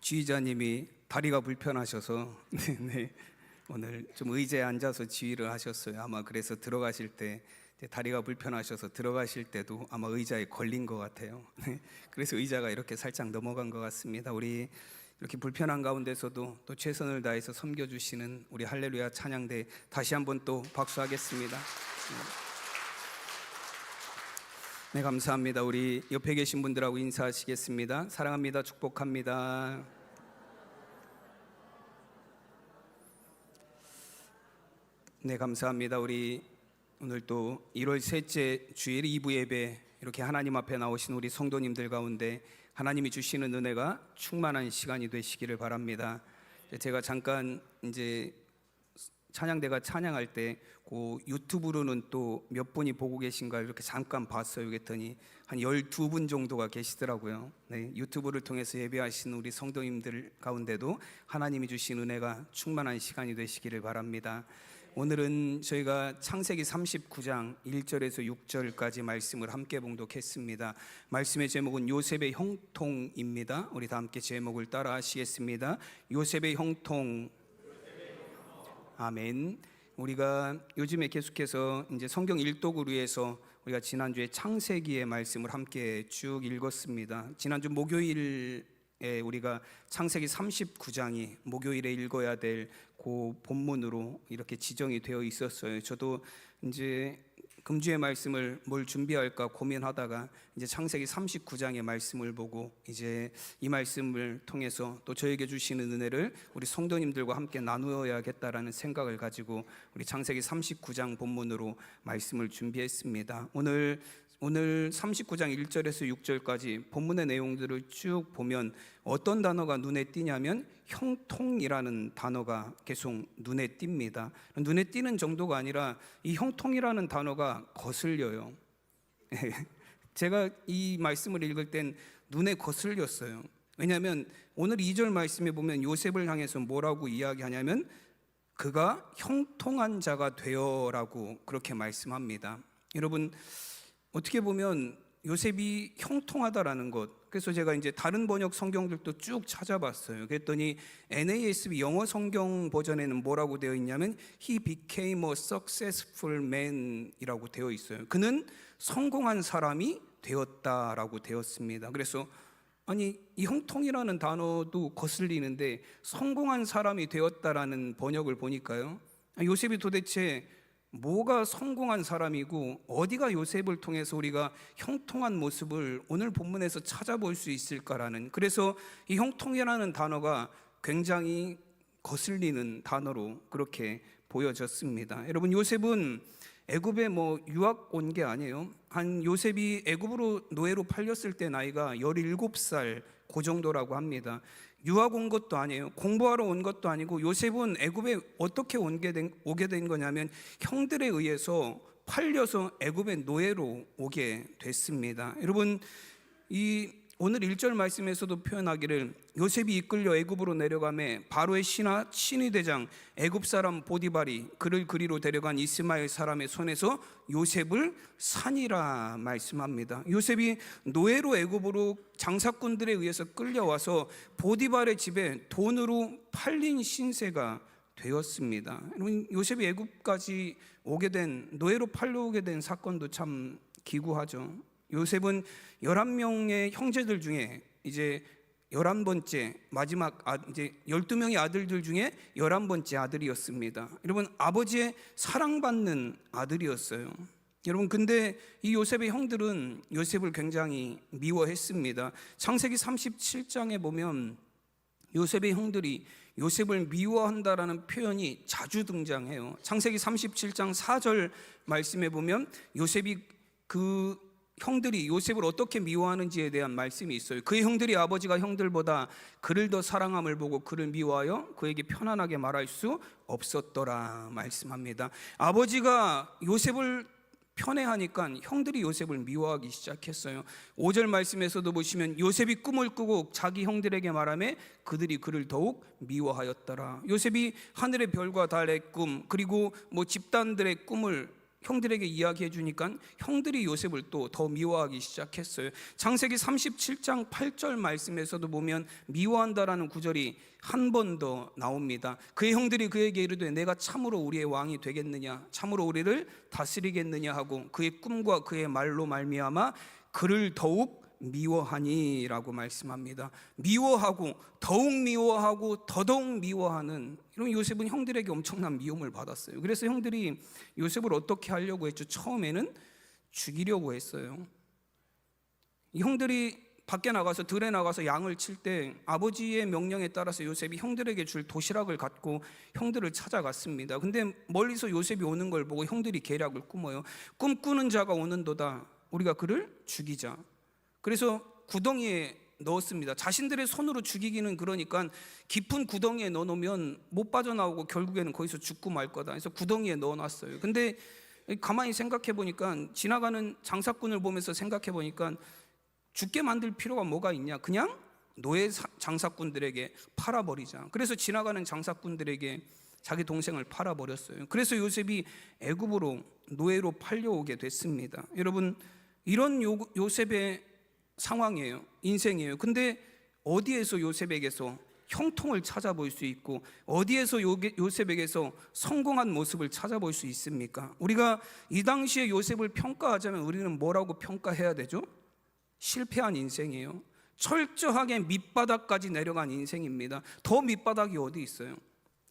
지휘자님이 다리가 불편하셔서 오늘 좀 의자에 앉아서 지휘를 하셨어요. 아마 그래서 들어가실 때 다리가 불편하셔서 들어가실 때도 아마 의자에 걸린 것 같아요. 그래서 의자가 이렇게 살짝 넘어간 것 같습니다. 우리 이렇게 불편한 가운데서도 또 최선을 다해서 섬겨주시는 우리 할렐루야 찬양대 다시 한번 또 박수하겠습니다. 네, 감사합니다. 우리 옆에 계신 분들하고 인사하시겠습니다. 사랑합니다. 축복합니다. 네, 감사합니다. 우리 오늘 또 1월 셋째 주일 2부 예배 이렇게 하나님 앞에 나오신 우리 성도님들 가운데 하나님이 주시는 은혜가 충만한 시간이 되시기를 바랍니다. 제가 잠깐 이제 찬양대가 찬양할 때 그 유튜브로는 또 몇 분이 보고 계신가 이렇게 잠깐 봤어요. 그랬더니 한 12분 정도가 계시더라고요. 네, 유튜브를 통해서 예배하신 우리 성도님들 가운데도 하나님이 주신 은혜가 충만한 시간이 되시기를 바랍니다. 오늘은 저희가 창세기 39장 1절에서 6절까지 말씀을 함께 봉독했습니다. 말씀의 제목은 요셉의 형통입니다. 우리 다 함께 제목을 따라 하시겠습니다. 요셉의 형통. 아멘. 우리가 요즘에 계속해서 이제 성경 일독을 위해서 우리가 지난주에 창세기의 말씀을 함께 쭉 읽었습니다. 지난주 목요일에 우리가 창세기 39장이 목요일에 읽어야 될 그 본문으로 이렇게 지정이 되어 있었어요. 저도 이제 금주의 말씀을 뭘 준비할까 고민하다가 이제 창세기 39장의 말씀을 보고 이제 이 말씀을 통해서 또 저에게 주시는 은혜를 우리 성도님들과 함께 나누어야겠다라는 생각을 가지고 우리 창세기 39장 본문으로 말씀을 준비했습니다. 오늘 39장 1절에서 6절까지 본문의 내용들을 쭉 보면 어떤 단어가 눈에 띄냐면 형통이라는 단어가 계속 눈에 띕니다. 눈에 띄는 정도가 아니라 이 형통이라는 단어가 거슬려요. 제가 이 말씀을 읽을 땐 눈에 거슬렸어요. 왜냐하면 오늘 2절 말씀에 보면 요셉을 향해서 뭐라고 이야기하냐면 그가 형통한 자가 되어라고 그렇게 말씀합니다. 여러분, 어떻게 보면 요셉이 형통하다라는 것, 그래서 제가 이제 다른 번역 성경들도 쭉 찾아봤어요. 그랬더니 NASB 영어 성경 버전에는 뭐라고 되어 있냐면 He became a successful man 이라고 되어 있어요. 그는 성공한 사람이 되었다라고 되었습니다. 그래서 아니, 이 형통이라는 단어도 거슬리는데 성공한 사람이 되었다라는 번역을 보니까요, 요셉이 도대체 뭐가 성공한 사람이고 어디가 요셉을 통해서 우리가 형통한 모습을 오늘 본문에서 찾아볼 수 있을까라는, 그래서 이 형통이라는 단어가 굉장히 거슬리는 단어로 그렇게 보여졌습니다. 여러분, 요셉은 애굽에 유학 온 게 아니에요. 요셉이 애굽으로 노예로 팔렸을 때 나이가 17살 그 정도라고 합니다. 유학 온 것도 아니에요. 공부하러 온 것도 아니고 요셉은 애굽에 어떻게 오게 된 거냐면 형들에 의해서 팔려서 애굽의 노예로 오게 됐습니다. 여러분, 이 오늘 1절 말씀에서도 표현하기를 요셉이 이끌려 애굽으로 내려가매 바로의 친위 대장 애굽 사람 보디발이 그를 그리로 데려간 이스마엘 사람의 손에서 요셉을 산이라 말씀합니다. 요셉이 노예로 애굽으로 장사꾼들에 의해서 끌려와서 보디발의 집에 돈으로 팔린 신세가 되었습니다. 여러분, 요셉이 애굽까지 오게 된, 노예로 팔려오게 된 사건도 참 기구하죠. 요셉은 11명의 형제들 중에 이제 11번째, 마지막 이제 12명의 아들들 중에 11번째 아들이었습니다. 여러분, 아버지의 사랑받는 아들이었어요. 여러분, 근데 이 요셉의 형들은 요셉을 굉장히 미워했습니다. 창세기 37장에 보면 요셉의 형들이 요셉을 미워한다라는 표현이 자주 등장해요. 창세기 37장 4절 말씀에 보면 요셉이 형들이 요셉을 어떻게 미워하는지에 대한 말씀이 있어요. 그의 형들이 아버지가 형들보다 그를 더 사랑함을 보고 그를 미워하여 그에게 편안하게 말할 수 없었더라 말씀합니다. 아버지가 요셉을 편애하니까 형들이 요셉을 미워하기 시작했어요. 5절 말씀에서도 보시면 요셉이 꿈을 꾸고 자기 형들에게 말하며 그들이 그를 더욱 미워하였더라. 요셉이 하늘의 별과 달의 꿈, 그리고 집단들의 꿈을 형들에게 이야기해 주니까 형들이 요셉을 또 더 미워하기 시작했어요. 창세기 37장 8절 말씀에서도 보면 미워한다라는 구절이 한 번 더 나옵니다. 그의 형들이 그에게 이르되 내가 참으로 우리의 왕이 되겠느냐, 참으로 우리를 다스리겠느냐 하고 그의 꿈과 그의 말로 말미암아 그를 더욱 미워하니라고 말씀합니다. 미워하고 더욱 미워하고 더더욱 미워하는, 이런 요셉은 형들에게 엄청난 미움을 받았어요. 그래서 형들이 요셉을 어떻게 하려고 했죠? 처음에는 죽이려고 했어요. 형들이 밖에 나가서 들에 나가서 양을 칠 때 아버지의 명령에 따라서 요셉이 형들에게 줄 도시락을 갖고 형들을 찾아갔습니다. 근데 멀리서 요셉이 오는 걸 보고 형들이 계략을 꾸며요. 꿈꾸는 자가 오는도다, 우리가 그를 죽이자. 그래서 구덩이에 넣었습니다. 자신들의 손으로 죽이기는 그러니까 깊은 구덩이에 넣어놓으면 못 빠져나오고 결국에는 거기서 죽고 말 거다. 그래서 구덩이에 넣어놨어요. 근데 가만히 생각해 보니까, 지나가는 장사꾼을 보면서 생각해 보니까 죽게 만들 필요가 뭐가 있냐, 그냥 노예 장사꾼들에게 팔아버리자. 그래서 지나가는 장사꾼들에게 자기 동생을 팔아버렸어요. 그래서 요셉이 애굽으로 노예로 팔려오게 됐습니다. 여러분, 이런 요셉의 상황이에요. 인생이에요. 근데 어디에서 요셉에게서 형통을 찾아볼 수 있고 어디에서 요셉에게서 성공한 모습을 찾아볼 수 있습니까? 우리가 이 당시에 요셉을 평가하자면 우리는 뭐라고 평가해야 되죠? 실패한 인생이에요. 철저하게 밑바닥까지 내려간 인생입니다. 더 밑바닥이 어디 있어요?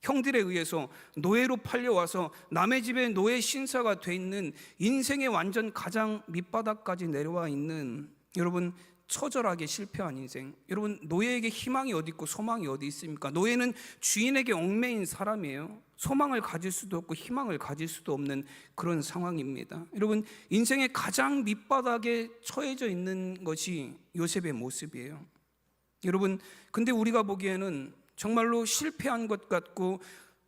형들에 의해서 노예로 팔려와서 남의 집에 노예 신사가 돼 있는, 인생의 완전 가장 밑바닥까지 내려와 있는, 여러분, 처절하게 실패한 인생. 여러분, 노예에게 희망이 어디 있고 소망이 어디 있습니까? 노예는 주인에게 얽매인 사람이에요. 소망을 가질 수도 없고 희망을 가질 수도 없는 그런 상황입니다. 여러분, 인생의 가장 밑바닥에 처해져 있는 것이 요셉의 모습이에요. 여러분, 근데 우리가 보기에는 정말로 실패한 것 같고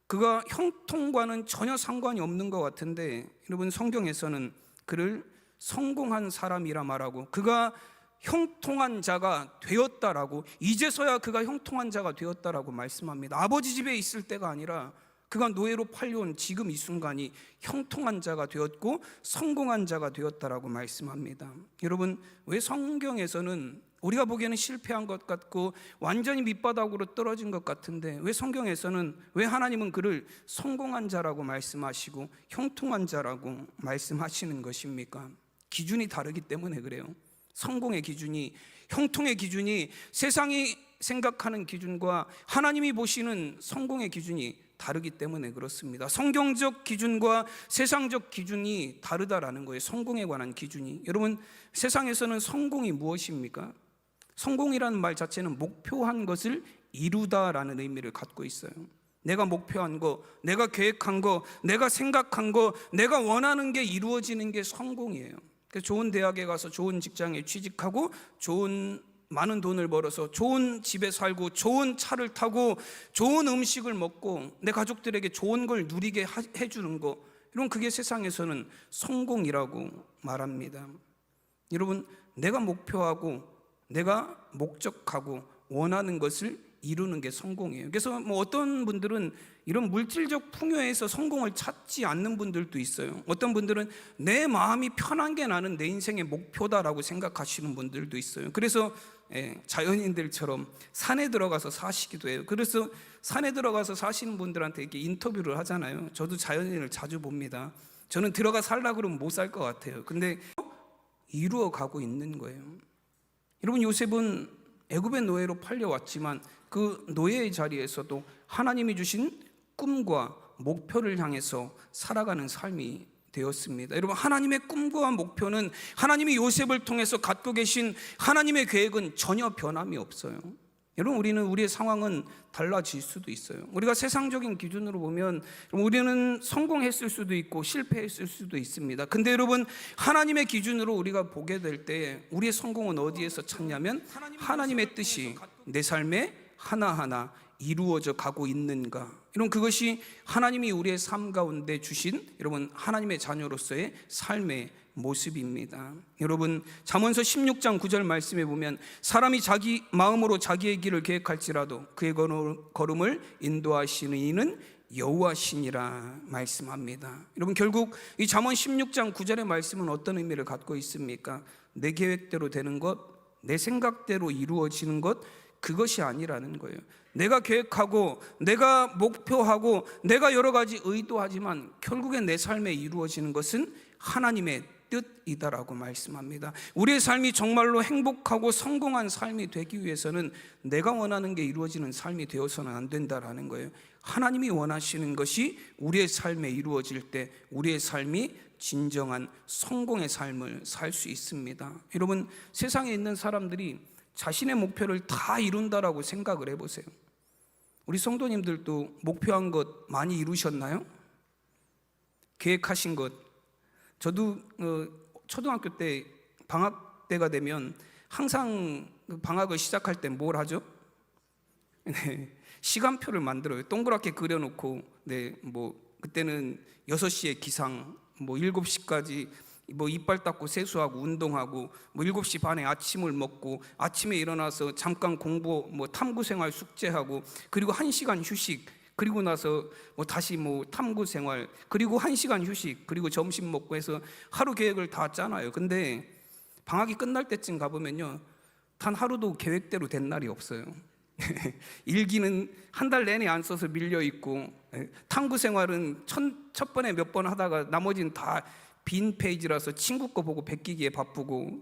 그가 형통과는 전혀 상관이 없는 것 같은데, 여러분, 성경에서는 그를 성공한 사람이라 말하고 그가 형통한 자가 되었다라고, 이제서야 그가 형통한 자가 되었다라고 말씀합니다. 아버지 집에 있을 때가 아니라 그가 노예로 팔려온 지금 이 순간이 형통한 자가 되었고 성공한 자가 되었다라고 말씀합니다. 여러분, 왜 성경에서는 우리가 보기에는 실패한 것 같고 완전히 밑바닥으로 떨어진 것 같은데 왜 성경에서는, 왜 하나님은 그를 성공한 자라고 말씀하시고 형통한 자라고 말씀하시는 것입니까? 기준이 다르기 때문에 그래요. 성공의 기준이, 형통의 기준이 세상이 생각하는 기준과 하나님이 보시는 성공의 기준이 다르기 때문에 그렇습니다. 성경적 기준과 세상적 기준이 다르다라는 거예요. 성공에 관한 기준이. 여러분, 세상에서는 성공이 무엇입니까? 성공이라는 말 자체는 목표한 것을 이루다라는 의미를 갖고 있어요. 내가 목표한 거, 내가 계획한 거, 내가 생각한 거, 내가 원하는 게 이루어지는 게 성공이에요. 그래서 좋은 대학에 가서 좋은 직장에 취직하고 좋은 많은 돈을 벌어서 좋은 집에 살고 좋은 차를 타고 좋은 음식을 먹고 내 가족들에게 좋은 걸 누리게 해주는 거, 이런 그게 세상에서는 성공이라고 말합니다. 여러분, 내가 목표하고 내가 목적하고 원하는 것을 이루는 게 성공이에요. 그래서 어떤 분들은 이런 물질적 풍요에서 성공을 찾지 않는 분들도 있어요. 어떤 분들은 내 마음이 편한 게 나는 내 인생의 목표다라고 생각하시는 분들도 있어요. 그래서 자연인들처럼 산에 들어가서 사시기도 해요. 그래서 산에 들어가서 사시는 분들한테 이렇게 인터뷰를 하잖아요. 저도 자연인을 자주 봅니다. 저는 들어가 살려고 그러면 못 살 것 같아요. 근데 이루어 가고 있는 거예요. 여러분, 요셉은 애굽의 노예로 팔려왔지만 그 노예의 자리에서도 하나님이 주신 꿈과 목표를 향해서 살아가는 삶이 되었습니다. 여러분, 하나님의 꿈과 목표는, 하나님이 요셉을 통해서 갖고 계신 하나님의 계획은 전혀 변함이 없어요. 여러분, 우리의 상황은 달라질 수도 있어요. 우리가 세상적인 기준으로 보면 우리는 성공했을 수도 있고 실패했을 수도 있습니다. 근데 여러분, 하나님의 기준으로 우리가 보게 될 때 우리의 성공은 어디에서 찾냐면 하나님의 뜻이 내 삶에 하나하나 이루어져 가고 있는가, 여러분, 그것이 하나님이 우리의 삶 가운데 주신, 여러분, 하나님의 자녀로서의 삶의 모습입니다. 여러분, 잠언서 16장 9절 말씀에 보면 사람이 자기 마음으로 자기의 길을 계획할지라도 그의 걸음을 인도하시는 이는 여호와시니라 말씀합니다. 여러분, 결국 이 잠언 16장 9절의 말씀은 어떤 의미를 갖고 있습니까? 내 계획대로 되는 것, 내 생각대로 이루어지는 것, 그것이 아니라는 거예요. 내가 계획하고 내가 목표하고 내가 여러 가지 의도하지만 결국엔 내 삶에 이루어지는 것은 하나님의 뜻이다라고 말씀합니다. 우리의 삶이 정말로 행복하고 성공한 삶이 되기 위해서는 내가 원하는 게 이루어지는 삶이 되어서는 안 된다라는 거예요. 하나님이 원하시는 것이 우리의 삶에 이루어질 때 우리의 삶이 진정한 성공의 삶을 살 수 있습니다. 여러분, 세상에 있는 사람들이 자신의 목표를 다 이룬다라고 생각을 해보세요. 우리 성도님들도 목표한 것 많이 이루셨나요? 계획하신 것. 저도 초등학교 때 방학 때가 되면 항상 방학을 시작할 때 뭘 하죠? 네, 시간표를 만들어요. 동그랗게 그려놓고, 그때는 6시에 기상, 7시까지 이빨 닦고 세수하고 운동하고 7시 반에 아침을 먹고 아침에 일어나서 잠깐 공부, 탐구생활 숙제하고 그리고 1시간 휴식, 그리고 나서 다시 탐구생활, 그리고 1시간 휴식, 그리고 점심 먹고 해서 하루 계획을 다 짜놔요. 근데 방학이 끝날 때쯤 가보면요, 단 하루도 계획대로 된 날이 없어요. 일기는 한 달 내내 안 써서 밀려있고, 탐구생활은 첫 번에 몇 번 하다가 나머지는 다 빈 페이지라서 친구 거 보고 베끼기에 바쁘고.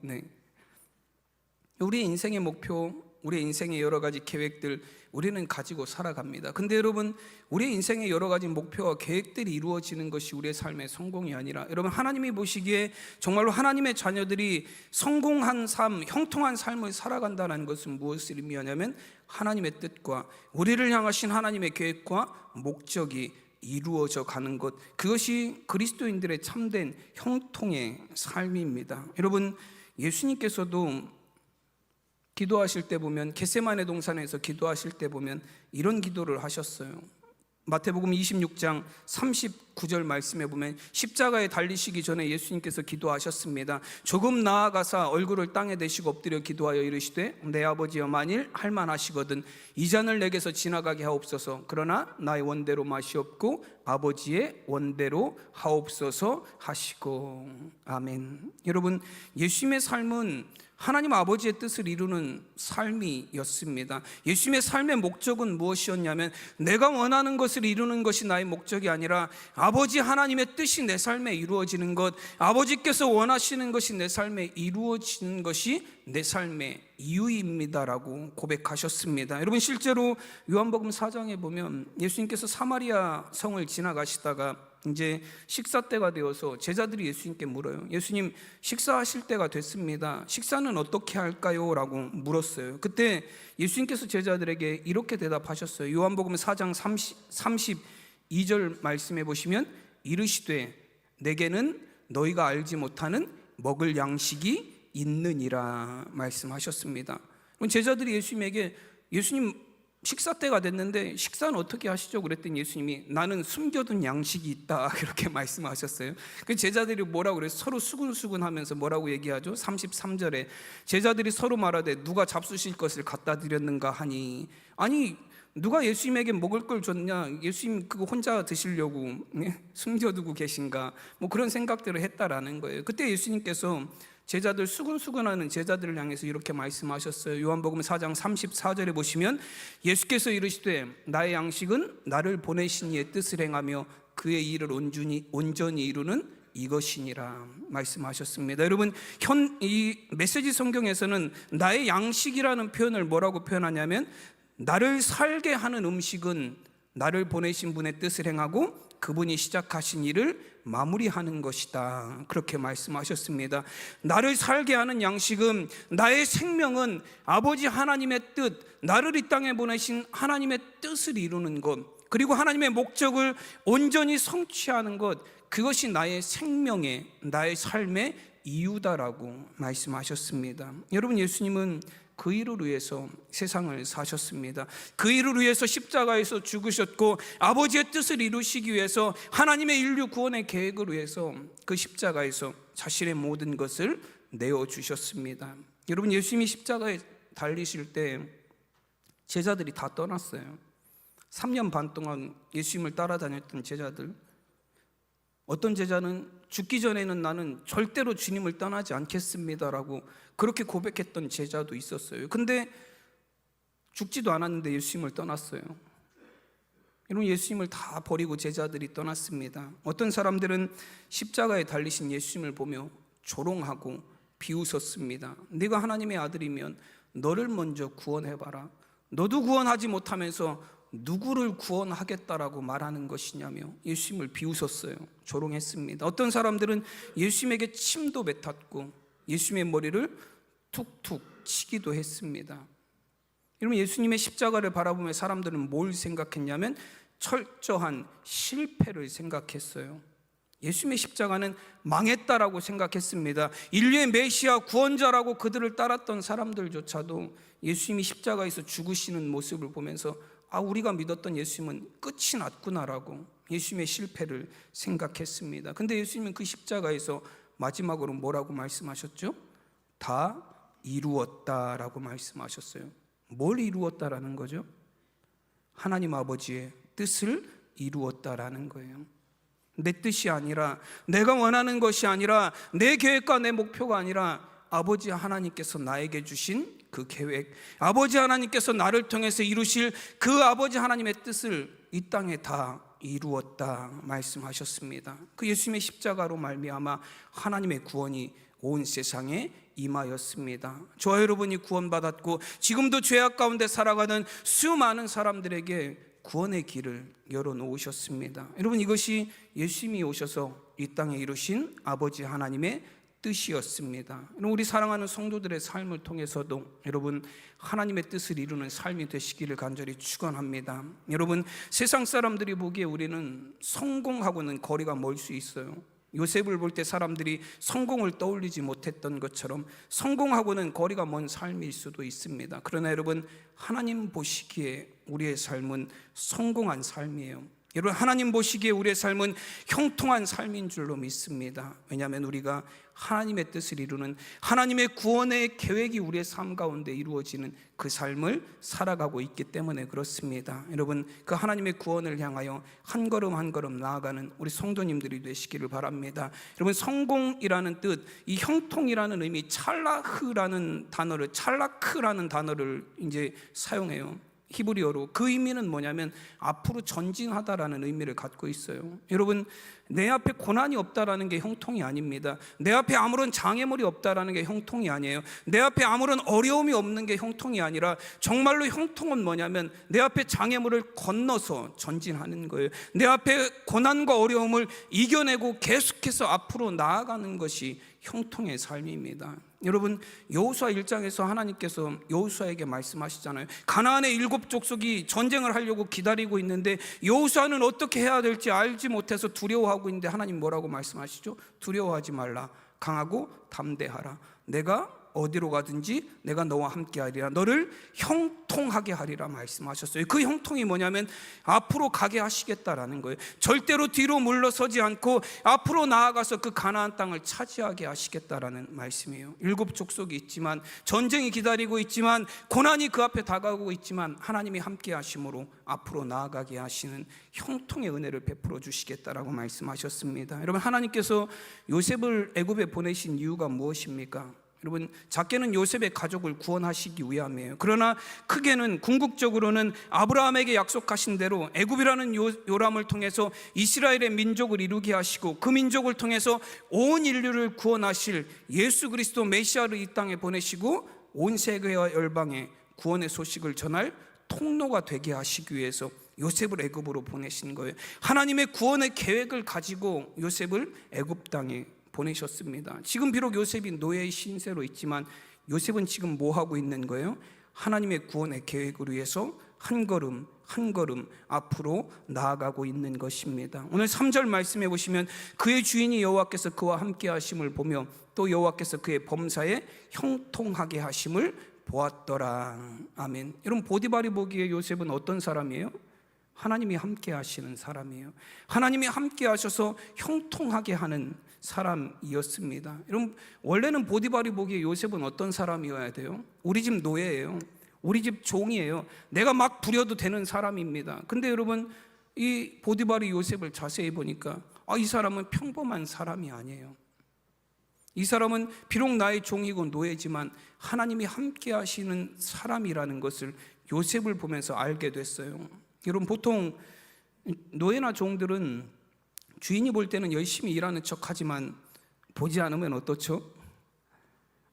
우리의 인생의 목표, 우리의 인생의 여러 가지 계획들 우리는 가지고 살아갑니다. 근데 여러분, 우리의 인생의 여러 가지 목표와 계획들이 이루어지는 것이 우리의 삶의 성공이 아니라, 여러분, 하나님이 보시기에 정말로 하나님의 자녀들이 성공한 삶, 형통한 삶을 살아간다는 것은 무엇을 의미하냐면 하나님의 뜻과 우리를 향하신 하나님의 계획과 목적이 이루어져 가는 것, 그것이 그리스도인들의 참된 형통의 삶입니다. 여러분, 예수님께서도 기도하실 때 보면, 겟세마네 동산에서 기도하실 때 보면 이런 기도를 하셨어요. 마태복음 26장 39절 말씀에 보면 십자가에 달리시기 전에 예수님께서 기도하셨습니다. 조금 나아가사 얼굴을 땅에 대시고 엎드려 기도하여 이르시되, 내 아버지여, 만일 할만하시거든 이 잔을 내게서 지나가게 하옵소서. 그러나 나의 원대로 마시옵고 아버지의 원대로 하옵소서 하시고. 아멘. 여러분, 예수님의 삶은 하나님 아버지의 뜻을 이루는 삶이었습니다. 예수님의 삶의 목적은 무엇이었냐면, 내가 원하는 것을 이루는 것이 나의 목적이 아니라 아버지 하나님의 뜻이 내 삶에 이루어지는 것, 아버지께서 원하시는 것이 내 삶에 이루어지는 것이 내 삶의 이유입니다라고 고백하셨습니다. 여러분, 실제로 요한복음 4장에 보면 예수님께서 사마리아 성을 지나가시다가 이제 식사 때가 되어서 제자들이 예수님께 물어요. 예수님, 식사하실 때가 됐습니다. 식사는 어떻게 할까요? 라고 물었어요. 그때 예수님께서 제자들에게 이렇게 대답하셨어요. 요한복음 4장 32절 말씀해 보시면, 이르시되 내게는 너희가 알지 못하는 먹을 양식이 있느니라 말씀하셨습니다. 제자들이 예수님에게, 예수님 식사 때가 됐는데 식사는 어떻게 하시죠? 그랬더니 예수님이, 나는 숨겨둔 양식이 있다, 그렇게 말씀하셨어요. 그 제자들이 뭐라고 그래서 서로 수근수근하면서 뭐라고 얘기하죠? 33절에 제자들이 서로 말하되, 누가 잡수실 것을 갖다 드렸는가 하니, 아니 누가 예수님에게 먹을 걸 줬냐? 예수님 그거 혼자 드시려고 숨겨두고 계신가? 그런 생각들을 했다라는 거예요. 그때 예수님께서 제자들, 수근수근하는 제자들을 향해서 이렇게 말씀하셨어요. 요한복음 4장 34절에 보시면 예수께서 이르시되, 나의 양식은 나를 보내신 이의 뜻을 행하며 그의 일을 온전히 이루는 이것이니라 말씀하셨습니다. 여러분, 이 메시지 성경에서는 나의 양식이라는 표현을 뭐라고 표현하냐면, 나를 살게 하는 음식은 나를 보내신 분의 뜻을 행하고 그분이 시작하신 일을 마무리하는 것이다, 그렇게 말씀하셨습니다. 나를 살게 하는 양식은, 나의 생명은 아버지 하나님의 뜻, 나를 이 땅에 보내신 하나님의 뜻을 이루는 것, 그리고 하나님의 목적을 온전히 성취하는 것, 그것이 나의 생명의, 나의 삶의 이유다라고 말씀하셨습니다. 여러분, 예수님은 그 일을 위해서 세상을 사셨습니다. 그 일을 위해서 십자가에서 죽으셨고, 아버지의 뜻을 이루시기 위해서, 하나님의 인류 구원의 계획을 위해서 그 십자가에서 자신의 모든 것을 내어주셨습니다. 여러분, 예수님이 십자가에 달리실 때 제자들이 다 떠났어요. 3년 반 동안 예수님을 따라다녔던 제자들, 어떤 제자는 죽기 전에는 나는 절대로 주님을 떠나지 않겠습니다라고 그렇게 고백했던 제자도 있었어요. 근데 죽지도 않았는데 예수님을 떠났어요. 여러분, 예수님을 다 버리고 제자들이 떠났습니다. 어떤 사람들은 십자가에 달리신 예수님을 보며 조롱하고 비웃었습니다. 네가 하나님의 아들이면 너를 먼저 구원해봐라. 너도 구원하지 못하면서 누구를 구원하겠다라고 말하는 것이냐며 예수님을 비웃었어요. 조롱했습니다. 어떤 사람들은 예수님에게 침도 뱉었고 예수님의 머리를 툭툭 치기도 했습니다. 여러분, 예수님의 십자가를 바라보며 사람들은 뭘 생각했냐면 철저한 실패를 생각했어요. 예수님의 십자가는 망했다라고 생각했습니다. 인류의 메시아 구원자라고 그들을 따랐던 사람들조차도 예수님이 십자가에서 죽으시는 모습을 보면서 우리가 믿었던 예수님은 끝이 났구나라고 예수님의 실패를 생각했습니다. 근데 예수님은 그 십자가에서 마지막으로 뭐라고 말씀하셨죠? 다 이루었다라고 말씀하셨어요. 뭘 이루었다라는 거죠? 하나님 아버지의 뜻을 이루었다라는 거예요. 내 뜻이 아니라, 내가 원하는 것이 아니라, 내 계획과 내 목표가 아니라 아버지 하나님께서 나에게 주신 그 계획, 아버지 하나님께서 나를 통해서 이루실 그 아버지 하나님의 뜻을 이 땅에 다 이루었다 말씀하셨습니다. 그 예수님의 십자가로 말미암아 하나님의 구원이 온 세상에 임하였습니다. 저와 여러분이 구원받았고 지금도 죄악 가운데 살아가는 수많은 사람들에게 구원의 길을 열어놓으셨습니다. 여러분, 이것이 예수님이 오셔서 이 땅에 이루신 아버지 하나님의 뜻이었습니다. 우리 사랑하는 성도들의 삶을 통해서도 여러분, 하나님의 뜻을 이루는 삶이 되시기를 간절히 축원합니다. 여러분, 세상 사람들이 보기에 우리는 성공하고는 거리가 멀 수 있어요. 요셉을 볼 때 사람들이 성공을 떠올리지 못했던 것처럼 성공하고는 거리가 먼 삶일 수도 있습니다. 그러나 여러분, 하나님 보시기에 우리의 삶은 성공한 삶이에요. 여러분, 하나님 보시기에 우리의 삶은 형통한 삶인 줄로 믿습니다. 왜냐하면 우리가 하나님의 뜻을 이루는, 하나님의 구원의 계획이 우리의 삶 가운데 이루어지는 그 삶을 살아가고 있기 때문에 그렇습니다. 여러분, 그 하나님의 구원을 향하여 한 걸음 한 걸음 나아가는 우리 성도님들이 되시기를 바랍니다. 여러분, 성공이라는 뜻, 이 형통이라는 의미, 찰라크라는 단어를 이제 사용해요. 히브리어로. 그 의미는 뭐냐면 앞으로 전진하다라는 의미를 갖고 있어요. 여러분, 내 앞에 고난이 없다라는 게 형통이 아닙니다. 내 앞에 아무런 장애물이 없다라는 게 형통이 아니에요. 내 앞에 아무런 어려움이 없는 게 형통이 아니라 정말로 형통은 뭐냐면 내 앞에 장애물을 건너서 전진하는 거예요. 내 앞에 고난과 어려움을 이겨내고 계속해서 앞으로 나아가는 것이 형통의 삶입니다. 여러분, 여호수아 1장에서 하나님께서 여호수아에게 말씀하시잖아요. 가나안의 7 족속이 전쟁을 하려고 기다리고 있는데 여호수아는 어떻게 해야 될지 알지 못해서 두려워하고 있는데 하나님 뭐라고 말씀하시죠? 두려워하지 말라. 강하고 담대하라. 내가 어디로 가든지 내가 너와 함께 하리라. 너를 형통하게 하리라 말씀하셨어요. 그 형통이 뭐냐면 앞으로 가게 하시겠다라는 거예요. 절대로 뒤로 물러서지 않고 앞으로 나아가서 그 가나안 땅을 차지하게 하시겠다라는 말씀이에요. 7 족속이 있지만, 전쟁이 기다리고 있지만, 고난이 그 앞에 다가오고 있지만 하나님이 함께 하심으로 앞으로 나아가게 하시는 형통의 은혜를 베풀어 주시겠다라고 말씀하셨습니다. 여러분, 하나님께서 요셉을 애굽에 보내신 이유가 무엇입니까? 여러분, 작게는 요셉의 가족을 구원하시기 위함이에요. 그러나 크게는, 궁극적으로는 아브라함에게 약속하신 대로 애굽이라는 요람을 통해서 이스라엘의 민족을 이루게 하시고 그 민족을 통해서 온 인류를 구원하실 예수 그리스도 메시아를 이 땅에 보내시고 온 세계와 열방에 구원의 소식을 전할 통로가 되게 하시기 위해서 요셉을 애굽으로 보내신 거예요. 하나님의 구원의 계획을 가지고 요셉을 애굽 땅에 보내셨습니다. 지금 비록 요셉이 노예의 신세로 있지만 요셉은 지금 뭐 하고 있는 거예요? 하나님의 구원의 계획을 위해서 한 걸음 한 걸음 앞으로 나아가고 있는 것입니다. 오늘 3절 말씀해 보시면 그의 주인이 여호와께서 그와 함께 하심을 보며 또 여호와께서 그의 범사에 형통하게 하심을 보았더라. 아멘. 여러분, 보디발이 보기에 요셉은 어떤 사람이에요? 하나님이 함께 하시는 사람이에요. 하나님이 함께 하셔서 형통하게 하는 사람이었습니다. 여러분, 원래는 보디발이 보기에 요셉은 어떤 사람이어야 돼요? 우리 집 노예예요. 우리 집 종이에요. 내가 막 부려도 되는 사람입니다. 근데 여러분, 이 보디발이 요셉을 자세히 보니까 이 사람은 평범한 사람이 아니에요. 이 사람은 비록 나의 종이고 노예지만 하나님이 함께 하시는 사람이라는 것을 요셉을 보면서 알게 됐어요. 여러분, 보통 노예나 종들은 주인이 볼 때는 열심히 일하는 척하지만 보지 않으면 어떻죠?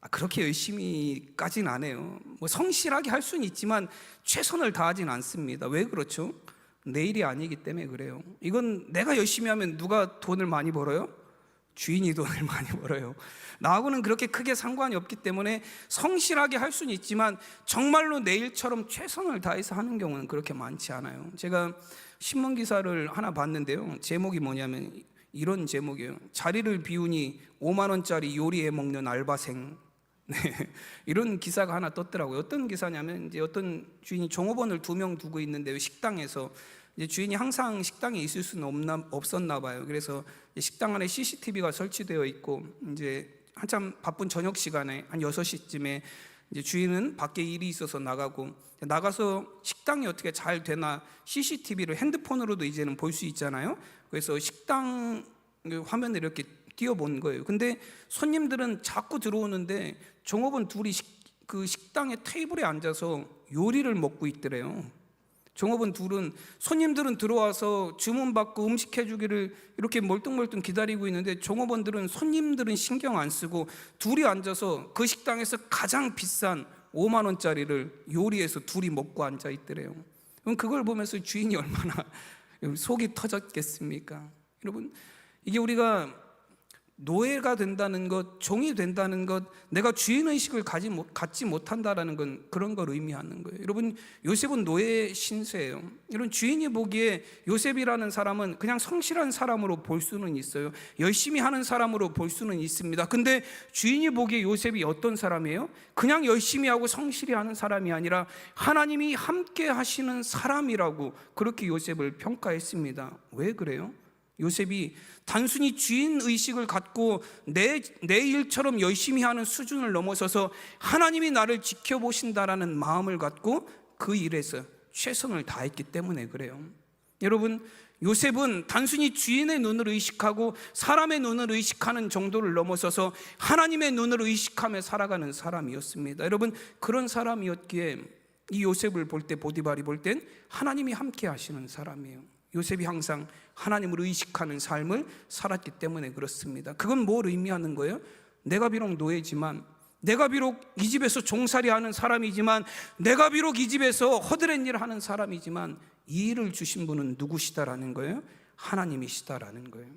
그렇게 열심히까지는 안 해요. 뭐 성실하게 할 수는 있지만 최선을 다하진 않습니다. 왜 그렇죠? 내 일이 아니기 때문에 그래요. 이건 내가 열심히 하면 누가 돈을 많이 벌어요? 주인이 돈을 많이 벌어요. 나하고는 그렇게 크게 상관이 없기 때문에 성실하게 할 수는 있지만 정말로 내 일처럼 최선을 다해서 하는 경우는 그렇게 많지 않아요. 제가 신문 기사를 하나 봤는데요, 제목이 뭐냐면 이런 제목이에요. 자리를 비우니 5만 원짜리 요리해 먹는 알바생. 네, 이런 기사가 하나 떴더라고요. 어떤 기사냐면 이제 어떤 주인이 종업원을 2명 두고 있는데 식당에서 이제 주인이 항상 식당에 있을 수는 없었나 봐요. 그래서 식당 안에 CCTV가 설치되어 있고 이제 한참 바쁜 저녁 시간에 한 6시쯤에 이제 주인은 밖에 일이 있어서 나가서 식당이 어떻게 잘 되나 CCTV를 핸드폰으로도 이제는 볼 수 있잖아요. 그래서 식당 화면을 이렇게 띄워본 거예요. 근데 손님들은 자꾸 들어오는데 종업원 둘이 그 식당의 테이블에 앉아서 요리를 먹고 있더래요. 종업원 둘은, 손님들은 들어와서 주문 받고 음식 해주기를 이렇게 멀뚱멀뚱 기다리고 있는데 종업원들은, 손님들은 신경 안 쓰고 둘이 앉아서 그 식당에서 가장 비싼 5만 원짜리를 요리해서 둘이 먹고 앉아 있더래요. 그럼 그걸 보면서 주인이 얼마나 속이 터졌겠습니까? 여러분, 이게 우리가 노예가 된다는 것, 종이 된다는 것, 내가 주인의식을 갖지 못한다라는 건 그런 걸 의미하는 거예요. 여러분, 요셉은 노예 신세예요. 이런 주인이 보기에 요셉이라는 사람은 그냥 성실한 사람으로 볼 수는 있어요. 열심히 하는 사람으로 볼 수는 있습니다. 근데 주인이 보기에 요셉이 어떤 사람이에요? 그냥 열심히 하고 성실히 하는 사람이 아니라 하나님이 함께 하시는 사람이라고 그렇게 요셉을 평가했습니다. 왜 그래요? 요셉이 단순히 주인의식을 갖고 내 일처럼 열심히 하는 수준을 넘어서서 하나님이 나를 지켜보신다라는 마음을 갖고 그 일에서 최선을 다했기 때문에 그래요. 여러분, 요셉은 단순히 주인의 눈을 의식하고 사람의 눈을 의식하는 정도를 넘어서서 하나님의 눈을 의식하며 살아가는 사람이었습니다. 여러분, 그런 사람이었기에 이 요셉을 볼 때, 보디발이 볼 땐 하나님이 함께 하시는 사람이에요. 요셉이 항상 하나님을 의식하는 삶을 살았기 때문에 그렇습니다. 그건 뭘 의미하는 거예요? 내가 비록 노예지만, 내가 비록 이 집에서 종살이하는 사람이지만, 내가 비록 이 집에서 허드렛 일을 하는 사람이지만 이 일을 주신 분은 누구시다라는 거예요? 하나님이시다라는 거예요.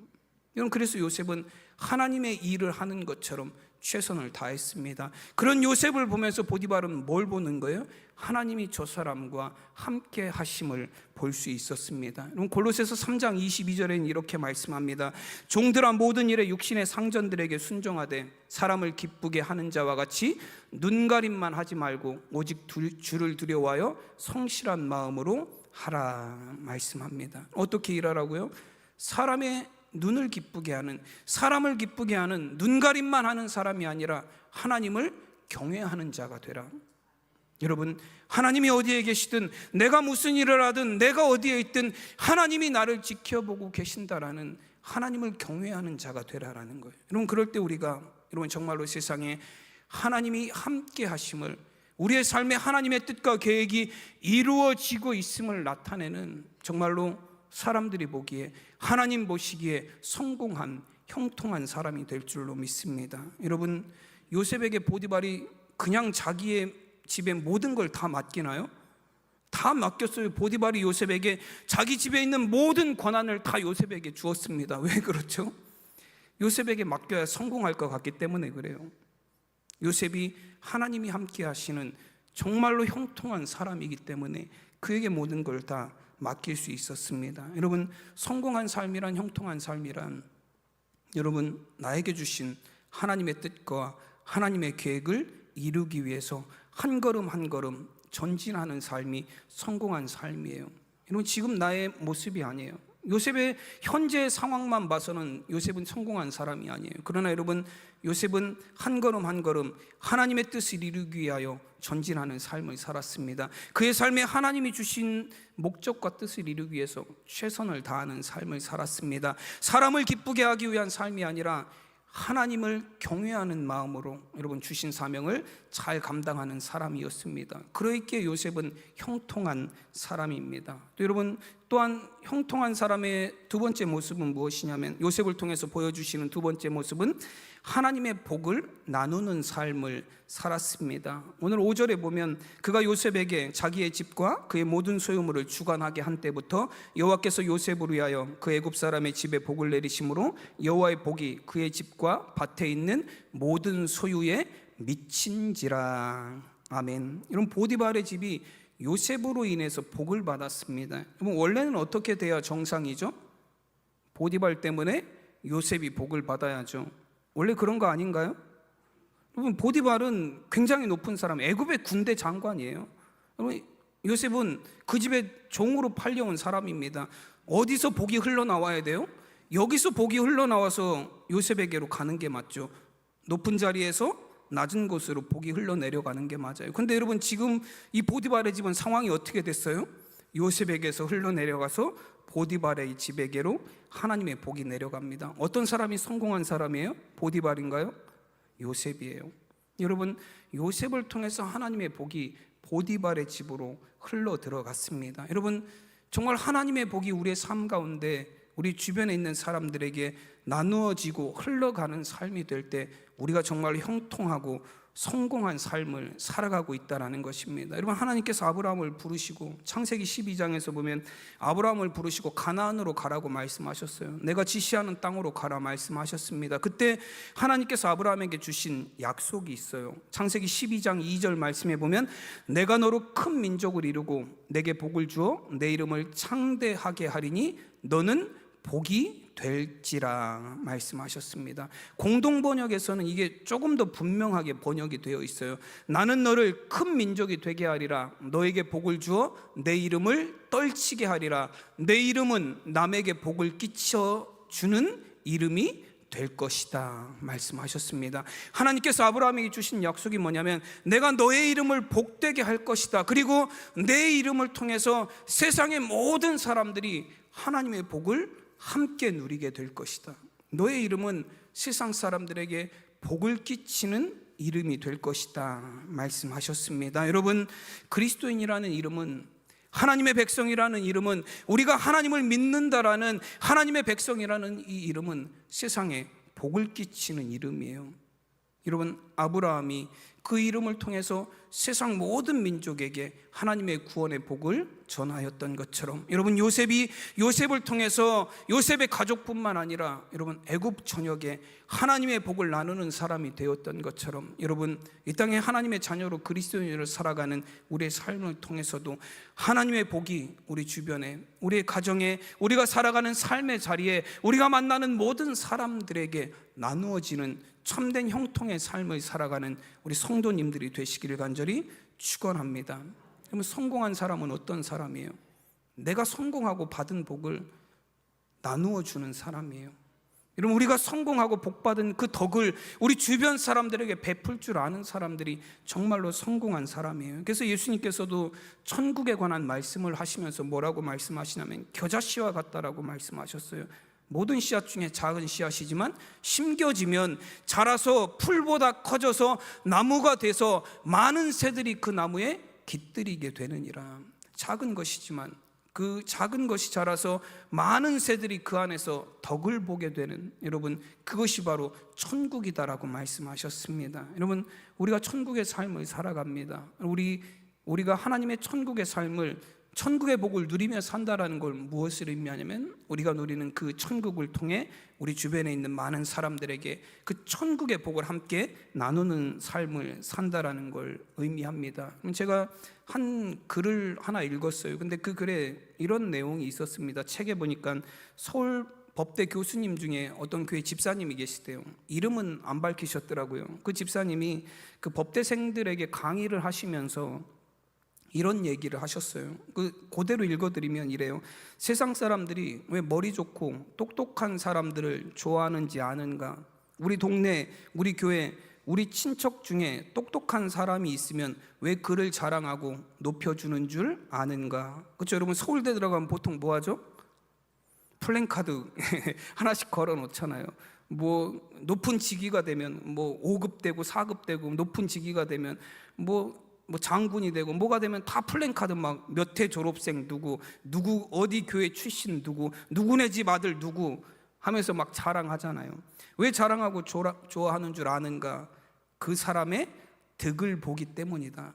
여러분, 그래서 요셉은 하나님의 일을 하는 것처럼 최선을 다했습니다. 그런 요셉을 보면서 보디발은 뭘 보는 거예요? 하나님이 저 사람과 함께 하심을 볼 수 있었습니다. 골로새서 3장 22절에는 이렇게 말씀합니다. 종들아, 모든 일에 육신의 상전들에게 순종하되 사람을 기쁘게 하는 자와 같이 눈가림만 하지 말고 오직 주를 두려워하여 성실한 마음으로 하라 말씀합니다. 어떻게 일하라고요? 사람의 눈을 기쁘게 하는, 사람을 기쁘게 하는, 눈가림만 하는 사람이 아니라 하나님을 경외하는 자가 되라. 여러분, 하나님이 어디에 계시든, 내가 무슨 일을 하든, 내가 어디에 있든 하나님이 나를 지켜보고 계신다라는 하나님을 경외하는 자가 되라라는 거예요. 여러분, 그럴 때 우리가, 여러분, 정말로 세상에 하나님이 함께 하심을, 우리의 삶에 하나님의 뜻과 계획이 이루어지고 있음을 나타내는, 정말로 사람들이 보기에, 하나님 보시기에 성공한, 형통한 사람이 될 줄로 믿습니다. 여러분, 요셉에게 보디발이 그냥 자기의 집에 모든 걸 다 맡기나요? 다 맡겼어요. 보디발이 요셉에게 자기 집에 있는 모든 권한을 다 요셉에게 주었습니다. 왜 그렇죠? 요셉에게 맡겨야 성공할 것 같기 때문에 그래요. 요셉이 하나님이 함께 하시는 정말로 형통한 사람이기 때문에 그에게 모든 걸 다 맡길 수 있었습니다. 여러분, 성공한 삶이란, 형통한 삶이란, 여러분, 나에게 주신 하나님의 뜻과 하나님의 계획을 이루기 위해서 한 걸음 한 걸음 전진하는 삶이 성공한 삶이에요. 여러분, 지금 나의 모습이 아니에요. 요셉의 현재 상황만 봐서는 요셉은 성공한 사람이 아니에요. 그러나 여러분, 요셉은 한 걸음 한 걸음 하나님의 뜻을 이루기 위하여 전진하는 삶을 살았습니다. 그의 삶에 하나님이 주신 목적과 뜻을 이루기 위해서 최선을 다하는 삶을 살았습니다. 사람을 기쁘게 하기 위한 삶이 아니라 하나님을 경외하는 마음으로 여러분 주신 사명을 잘 감당하는 사람이었습니다. 그러기에 요셉은 형통한 사람입니다. 또 여러분, 또한 형통한 사람의 두 번째 모습은 무엇이냐면, 요셉을 통해서 보여주시는 두 번째 모습은 하나님의 복을 나누는 삶을 살았습니다. 오늘 5절에 보면 그가 요셉에게 자기의 집과 그의 모든 소유물을 주관하게 한 때부터 여호와께서 요셉을 위하여 그 애굽 사람의 집에 복을 내리심으로 여호와의 복이 그의 집과 밭에 있는 모든 소유에 미친지라. 아멘. 이런 보디발의 집이 요셉으로 인해서 복을 받았습니다. 원래는 어떻게 돼야 정상이죠? 보디발 때문에 요셉이 복을 받아야죠. 원래 그런 거 아닌가요? 여러분, 보디발은 굉장히 높은 사람, 애굽의 군대 장관이에요. 여러분, 요셉은 그 집에 종으로 팔려온 사람입니다. 어디서 복이 흘러나와야 돼요? 여기서 복이 흘러나와서 요셉에게로 가는 게 맞죠. 높은 자리에서 낮은 곳으로 복이 흘러내려가는 게 맞아요. 근데 여러분, 지금 이 보디발의 집은 상황이 어떻게 됐어요? 요셉에게서 흘러내려가서 보디발의 집에게로 하나님의 복이 내려갑니다. 어떤 사람이 성공한 사람이에요? 보디발인가요? 요셉이에요. 여러분, 요셉을 통해서 하나님의 복이 보디발의 집으로 흘러 들어갔습니다. 여러분, 정말 하나님의 복이 우리의 삶 가운데 우리 주변에 있는 사람들에게 나누어지고 흘러가는 삶이 될 때 우리가 정말 형통하고 성공한 삶을 살아가고 있다는 것입니다. 여러분, 하나님께서 아브라함을 부르시고 창세기 12장에서 보면 아브라함을 부르시고 가나안으로 가라고 말씀하셨어요. 내가 지시하는 땅으로 가라 말씀하셨습니다. 그때 하나님께서 아브라함에게 주신 약속이 있어요. 창세기 12장 2절 말씀에 보면 내가 너로 큰 민족을 이루고 내게 복을 주어 내 이름을 창대하게 하리니 너는 복이 될지라 말씀하셨습니다. 공동 번역에서는 이게 조금 더 분명하게 번역이 되어 있어요. 나는 너를 큰 민족이 되게 하리라. 너에게 복을 주어 내 이름을 떨치게 하리라. 내 이름은 남에게 복을 끼쳐 주는 이름이 될 것이다 말씀하셨습니다. 하나님께서 아브라함에게 주신 약속이 뭐냐면 내가 너의 이름을 복되게 할 것이다. 그리고 내 이름을 통해서 세상의 모든 사람들이 하나님의 복을 함께 누리게 될 것이다. 너의 이름은 세상 사람들에게 복을 끼치는 이름이 될 것이다 말씀하셨습니다. 여러분, 그리스도인이라는 이름은, 하나님의 백성이라는 이름은, 우리가 하나님을 믿는다라는 하나님의 백성이라는 이 이름은 세상에 복을 끼치는 이름이에요. 여러분, 아브라함이 그 이름을 통해서 세상 모든 민족에게 하나님의 구원의 복을 전하였던 것처럼, 여러분, 요셉이 요셉을 통해서 요셉의 가족뿐만 아니라 여러분 애굽 전역에 하나님의 복을 나누는 사람이 되었던 것처럼, 여러분, 이 땅에 하나님의 자녀로 그리스도인으로 살아가는 우리의 삶을 통해서도 하나님의 복이 우리 주변에, 우리의 가정에, 우리가 살아가는 삶의 자리에, 우리가 만나는 모든 사람들에게 나누어지는 참된 형통의 삶을 살아가는 우리 성도님들이 되시기를 간절히 축원합니다. 그러면 성공한 사람은 어떤 사람이에요? 내가 성공하고 받은 복을 나누어 주는 사람이에요. 여러분, 우리가 성공하고 복받은 그 덕을 우리 주변 사람들에게 베풀 줄 아는 사람들이 정말로 성공한 사람이에요. 그래서 예수님께서도 천국에 관한 말씀을 하시면서 뭐라고 말씀하시냐면 겨자씨와 같다라고 말씀하셨어요. 모든 씨앗 중에 작은 씨앗이지만 심겨지면 자라서 풀보다 커져서 나무가 돼서 많은 새들이 그 나무에 깃들이게 되느니라. 작은 것이지만 그 작은 것이 자라서 많은 새들이 그 안에서 덕을 보게 되는, 여러분, 그것이 바로 천국이다라고 말씀하셨습니다. 여러분, 우리가 천국의 삶을 살아갑니다. 우리가 하나님의 천국의 삶을, 천국의 복을 누리며 산다라는 걸 무엇을 의미하냐면 우리가 누리는 그 천국을 통해 우리 주변에 있는 많은 사람들에게 그 천국의 복을 함께 나누는 삶을 산다라는 걸 의미합니다. 제가 한 글을 하나 읽었어요. 근데 그 글에 이런 내용이 있었습니다. 책에 보니까 서울 법대 교수님 중에 어떤 교회 집사님이 계시대요. 이름은 안 밝히셨더라고요. 그 집사님이 그 법대생들에게 강의를 하시면서 이런 얘기를 하셨어요. 그대로 읽어드리면 이래요. 세상 사람들이 왜 머리 좋고 똑똑한 사람들을 좋아하는지 아는가? 우리 동네, 우리 교회, 우리 친척 중에 똑똑한 사람이 있으면 왜 그를 자랑하고 높여주는 줄 아는가? 그렇죠? 여러분, 서울대 들어가면 보통 뭐 하죠? 플랜카드 하나씩 걸어 놓잖아요. 뭐 높은 직위가 되면 뭐 5급 되고 4급 되고, 높은 직위가 되면 뭐 장군이 되고 뭐가 되면 다 플랜카드, 막 몇 회 졸업생 누구 어디 교회 출신 누구네 집 아들 누구 하면서 막 자랑하잖아요. 왜 자랑하고 좋아하는 줄 아는가? 그 사람의 덕을 보기 때문이다.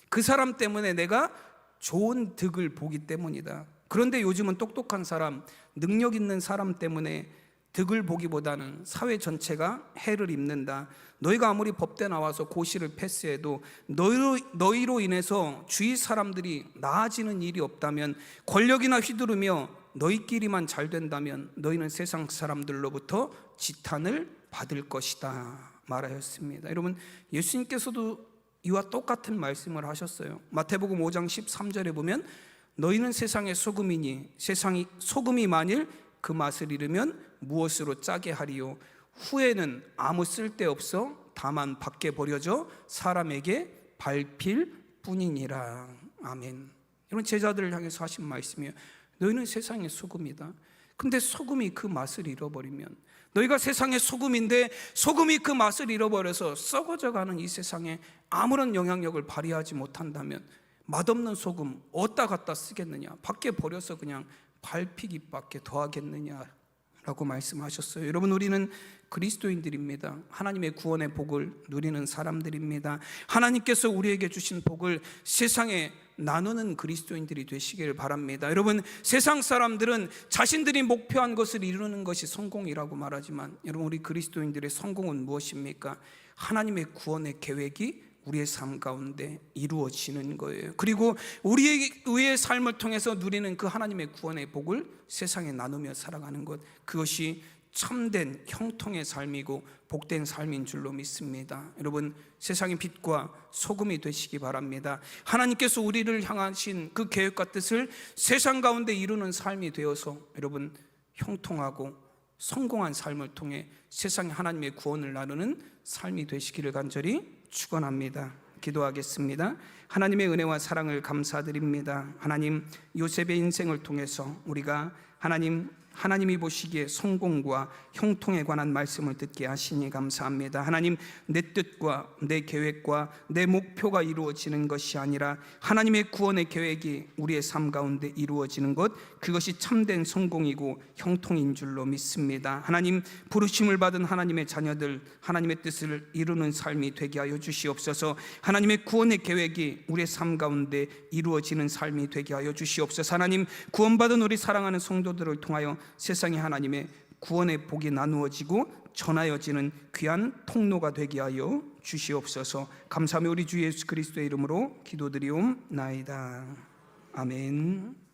그 사람 때문에 내가 좋은 덕을 보기 때문이다. 그런데 요즘은 똑똑한 사람, 능력 있는 사람 때문에 덕을 보기보다는 사회 전체가 해를 입는다. 너희가 아무리 법대 나와서 고시를 패스해도 너희로 인해서 주위 사람들이 나아지는 일이 없다면, 권력이나 휘두르며 너희끼리만 잘 된다면 너희는 세상 사람들로부터 지탄을 받을 것이다 말하였습니다. 여러분, 예수님께서도 이와 똑같은 말씀을 하셨어요. 마태복음 5장 13절에 보면 너희는 세상의 소금이니 세상이 소금이 만일 그 맛을 잃으면 무엇으로 짜게 하리요? 후에는 아무 쓸데없어 다만 밖에 버려져 사람에게 밟힐 뿐이니라. 아멘. 여러분, 제자들을 향해서 하신 말씀이에요. 너희는 세상의 소금이다. 근데 소금이 그 맛을 잃어버리면, 너희가 세상의 소금인데 소금이 그 맛을 잃어버려서 썩어져가는 이 세상에 아무런 영향력을 발휘하지 못한다면 맛없는 소금 어디다 갖다 쓰겠느냐? 밖에 버려서 그냥 밟히기밖에 더하겠느냐라고 말씀하셨어요. 여러분, 우리는 그리스도인들입니다. 하나님의 구원의 복을 누리는 사람들입니다. 하나님께서 우리에게 주신 복을 세상에 나누는 그리스도인들이 되시길 바랍니다. 여러분, 세상 사람들은 자신들이 목표한 것을 이루는 것이 성공이라고 말하지만, 여러분, 우리 그리스도인들의 성공은 무엇입니까? 하나님의 구원의 계획이 우리의 삶 가운데 이루어지는 거예요. 그리고 우리의 삶을 통해서 누리는 그 하나님의 구원의 복을 세상에 나누며 살아가는 것, 그것이 참된 형통의 삶이고 복된 삶인 줄로 믿습니다. 여러분, 세상의 빛과 소금이 되시기 바랍니다. 하나님께서 우리를 향하신 그 계획과 뜻을 세상 가운데 이루는 삶이 되어서 여러분, 형통하고 성공한 삶을 통해 세상에 하나님의 구원을 나누는 삶이 되시기를 간절히 축원합니다. 기도하겠습니다. 하나님의 은혜와 사랑을 감사드립니다. 하나님, 요셉의 인생을 통해서 우리가 하나님이 보시기에 성공과 형통에 관한 말씀을 듣게 하시니 감사합니다. 하나님, 내 뜻과 내 계획과 내 목표가 이루어지는 것이 아니라 하나님의 구원의 계획이 우리의 삶 가운데 이루어지는 것, 그것이 참된 성공이고 형통인 줄로 믿습니다. 하나님, 부르심을 받은 하나님의 자녀들, 하나님의 뜻을 이루는 삶이 되게 하여 주시옵소서. 하나님의 구원의 계획이 우리의 삶 가운데 이루어지는 삶이 되게 하여 주시옵소서. 하나님, 구원받은 우리 사랑하는 성도들을 통하여 세상에 하나님의 구원의 복이 나누어지고 전하여지는 귀한 통로가 되게 하여 주시옵소서. 감사하며 우리 주 예수 그리스도의 이름으로 기도드리옵나이다. 아멘.